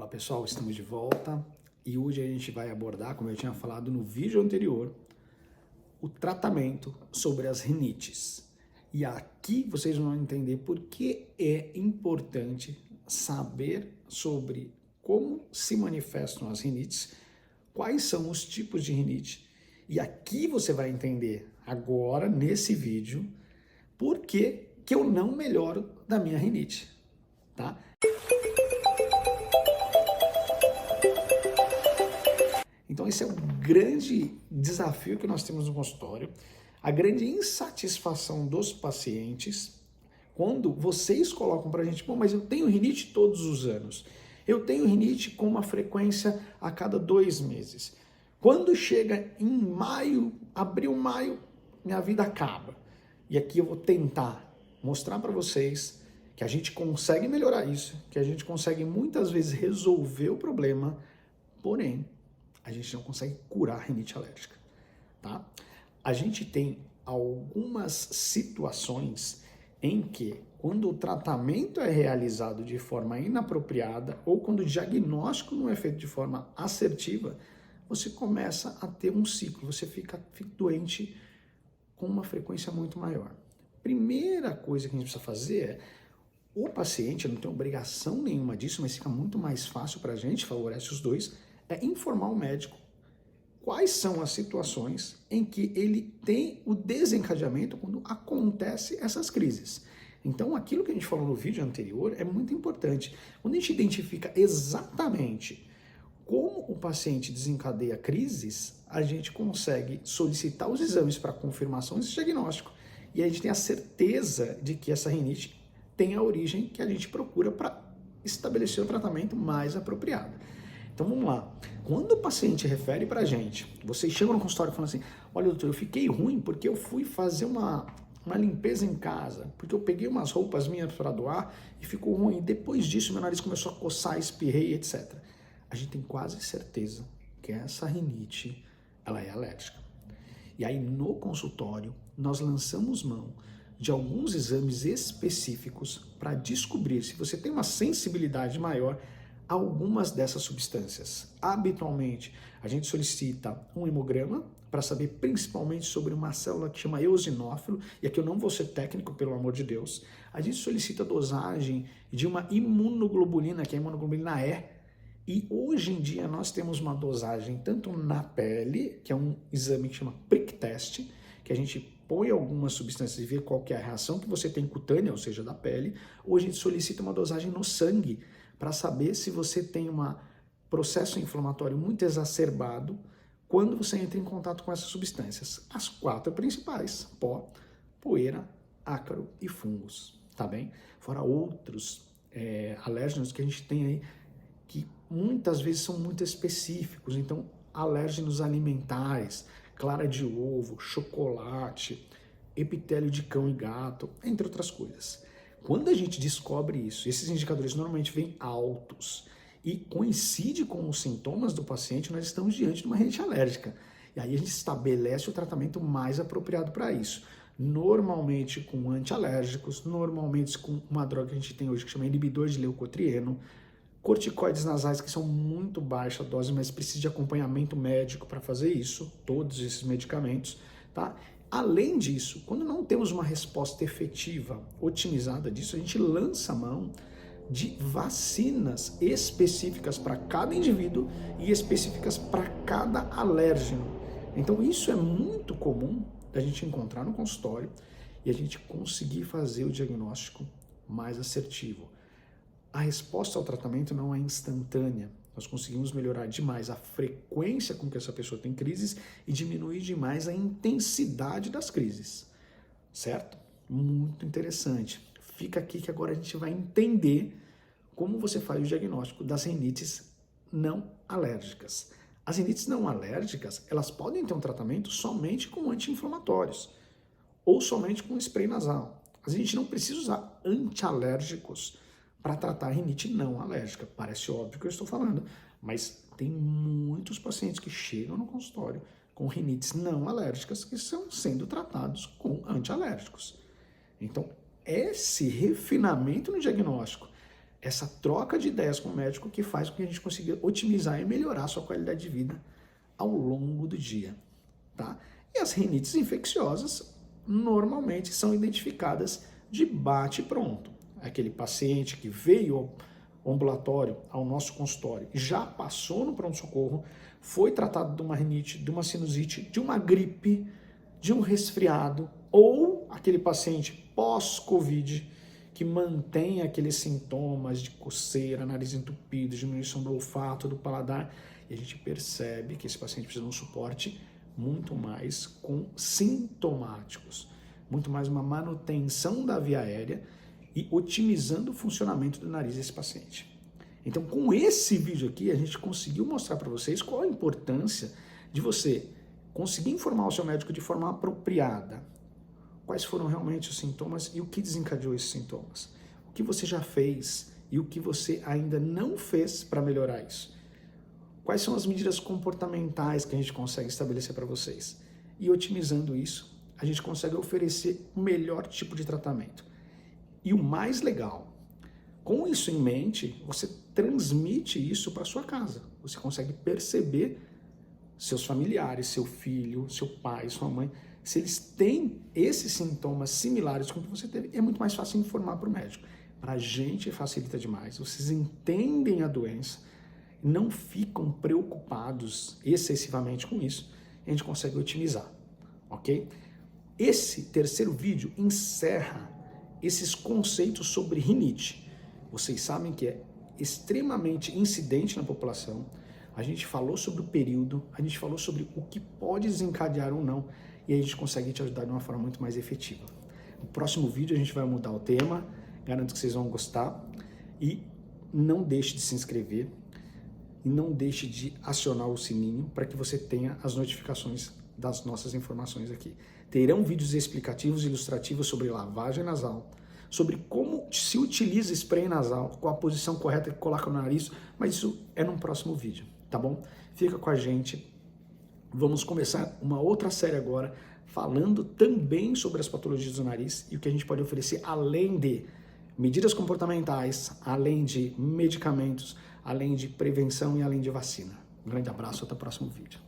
Fala pessoal, estamos de volta e hoje a gente vai abordar, como eu tinha falado no vídeo anterior, o tratamento sobre as rinites. E aqui vocês vão entender por que é importante saber sobre como se manifestam as rinites, quais são os tipos de rinite. E aqui você vai entender agora, nesse vídeo, por que eu não melhoro da minha rinite, tá? Então esse é o grande desafio que nós temos no consultório, a grande insatisfação dos pacientes, quando vocês colocam pra gente, bom, mas eu tenho rinite todos os anos, eu tenho rinite com uma frequência a cada 2 meses. Quando chega em maio, abril, maio, minha vida acaba. E aqui eu vou tentar mostrar para vocês que a gente consegue melhorar isso, que a gente consegue muitas vezes resolver o problema, porém, a gente não consegue curar a rinite alérgica, tá? A gente tem algumas situações em que, quando o tratamento é realizado de forma inapropriada ou quando o diagnóstico não é feito de forma assertiva, você começa a ter um ciclo, você fica doente com uma frequência muito maior. Primeira coisa que a gente precisa fazer é, o paciente não tem obrigação nenhuma disso, mas fica muito mais fácil para a gente, favorece os dois, é informar o médico quais são as situações em que ele tem o desencadeamento quando acontece essas crises. Então, aquilo que a gente falou no vídeo anterior é muito importante. Quando a gente identifica exatamente como o paciente desencadeia crises, a gente consegue solicitar os exames para confirmação desse diagnóstico e a gente tem a certeza de que essa rinite tem a origem que a gente procura para estabelecer o tratamento mais apropriado. Então vamos lá, quando o paciente refere pra gente, vocês chegam no consultório e falam assim, olha doutor, eu fiquei ruim porque eu fui fazer uma limpeza em casa, porque eu peguei umas roupas minhas para doar e ficou ruim, depois disso meu nariz começou a coçar, espirrei, etc. A gente tem quase certeza que essa rinite, ela é alérgica. E aí no consultório, nós lançamos mão de alguns exames específicos para descobrir se você tem uma sensibilidade maior algumas dessas substâncias. Habitualmente, a gente solicita um hemograma para saber principalmente sobre uma célula que chama eosinófilo, e aqui eu não vou ser técnico, pelo amor de Deus. A gente solicita a dosagem de uma imunoglobulina, que é a imunoglobulina E, e hoje em dia nós temos uma dosagem tanto na pele, que é um exame que chama prick test, que a gente põe algumas substâncias e vê qual que é a reação que você tem cutânea, ou seja, da pele, ou a gente solicita uma dosagem no sangue, para saber se você tem um processo inflamatório muito exacerbado quando você entra em contato com essas substâncias. As 4 principais, pó, poeira, ácaro e fungos, tá bem? Fora outros alérgenos que a gente tem aí, que muitas vezes são muito específicos, então alérgenos alimentares, clara de ovo, chocolate, epitélio de cão e gato, entre outras coisas. Quando a gente descobre isso, esses indicadores normalmente vêm altos e coincide com os sintomas do paciente, nós estamos diante de uma rinite alérgica. E aí a gente estabelece o tratamento mais apropriado para isso. Normalmente com antialérgicos, normalmente com uma droga que a gente tem hoje que chama inibidor de leucotrieno, corticoides nasais que são muito baixa dose, mas precisa de acompanhamento médico para fazer isso, todos esses medicamentos, tá? Além disso, quando não temos uma resposta efetiva, otimizada disso, a gente lança a mão de vacinas específicas para cada indivíduo e específicas para cada alérgeno. Então isso é muito comum da gente encontrar no consultório e a gente conseguir fazer o diagnóstico mais assertivo. A resposta ao tratamento não é instantânea. Nós conseguimos melhorar demais a frequência com que essa pessoa tem crises e diminuir demais a intensidade das crises, certo? Muito interessante. Fica aqui que agora a gente vai entender como você faz o diagnóstico das rinites não alérgicas. As rinites não alérgicas, elas podem ter um tratamento somente com anti-inflamatórios ou somente com spray nasal. A gente não precisa usar antialérgicos para tratar a rinite não alérgica. Parece óbvio que eu estou falando, mas tem muitos pacientes que chegam no consultório com rinites não alérgicas que estão sendo tratados com antialérgicos. Então, esse refinamento no diagnóstico, essa troca de ideias com o médico que faz com que a gente consiga otimizar e melhorar a sua qualidade de vida ao longo do dia, tá? E as rinites infecciosas normalmente são identificadas de bate-pronto. Aquele paciente que veio ao ambulatório, ao nosso consultório, já passou no pronto-socorro, foi tratado de uma rinite, de uma sinusite, de uma gripe, de um resfriado, ou aquele paciente pós-Covid que mantém aqueles sintomas de coceira, nariz entupido, diminuição do olfato, do paladar, e a gente percebe que esse paciente precisa de um suporte muito mais com sintomáticos, muito mais uma manutenção da via aérea e otimizando o funcionamento do nariz desse paciente. Então, com esse vídeo aqui, a gente conseguiu mostrar para vocês qual a importância de você conseguir informar o seu médico de forma apropriada. Quais foram realmente os sintomas e o que desencadeou esses sintomas. O que você já fez e o que você ainda não fez para melhorar isso. Quais são as medidas comportamentais que a gente consegue estabelecer para vocês. E otimizando isso, a gente consegue oferecer o melhor tipo de tratamento. E o mais legal, com isso em mente, você transmite isso para sua casa. Você consegue perceber seus familiares, seu filho, seu pai, sua mãe, se eles têm esses sintomas similares com o que você teve, é muito mais fácil informar para o médico. Para a gente facilita demais. Vocês entendem a doença, não ficam preocupados excessivamente com isso, e a gente consegue otimizar, ok? Esse terceiro vídeo encerra esses conceitos sobre rinite. Vocês sabem que é extremamente incidente na população. A gente falou sobre o período, a gente falou sobre o que pode desencadear ou não, e aí a gente consegue te ajudar de uma forma muito mais efetiva. No próximo vídeo a gente vai mudar o tema, garanto que vocês vão gostar, e não deixe de se inscrever, e não deixe de acionar o sininho para que você tenha as notificações das nossas informações aqui. Terão vídeos explicativos e ilustrativos sobre lavagem nasal, sobre como se utiliza spray nasal, qual a posição correta que coloca no nariz, mas isso é num próximo vídeo, tá bom? Fica com a gente. Vamos começar uma outra série agora, falando também sobre as patologias do nariz e o que a gente pode oferecer além de medidas comportamentais, além de medicamentos, além de prevenção e além de vacina. Um grande abraço, até o próximo vídeo.